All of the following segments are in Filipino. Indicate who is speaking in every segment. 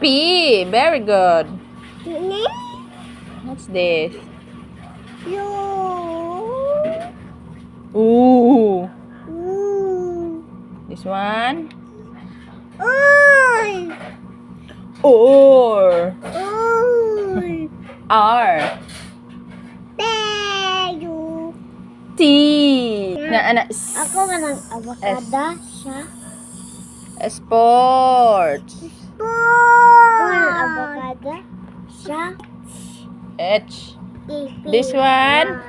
Speaker 1: P. Very good. What's this? Ooh. This one? Or. R. T.
Speaker 2: Ako nga ng avocado siya.
Speaker 1: Sports.
Speaker 2: Ako nga ng avocado siya.
Speaker 1: H. This one?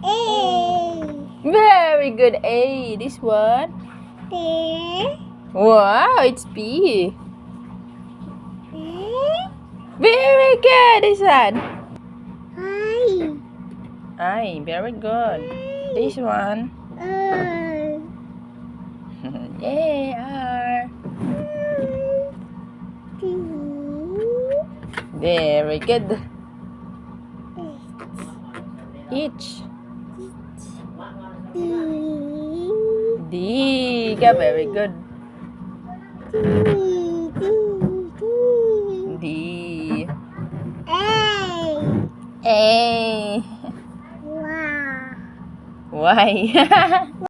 Speaker 2: A.
Speaker 1: Very good. A. This one? Wow, it's P. Very good. This one? I. Very good. This one? Yeah, R. Very good. H. D. Very good. D. A. Y.